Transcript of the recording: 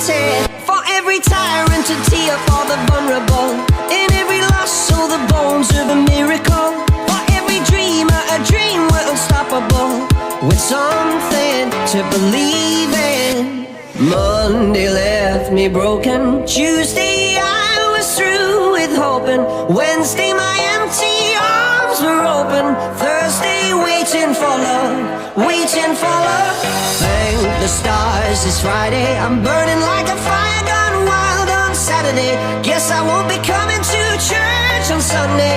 wanted. For every tyrant to tear for the vulnerable. In every loss, so the bones of a miracle. For every dreamer, a dream were unstoppable. With something to believe in. Monday left me broken. Tuesday I was through with hoping. Wednesday my empty arms were open. Thursday waiting for love, waiting for love. Thank the stars it's Friday. I'm burning like a fire gone wild on Saturday. Guess I won't be coming to church on Sunday.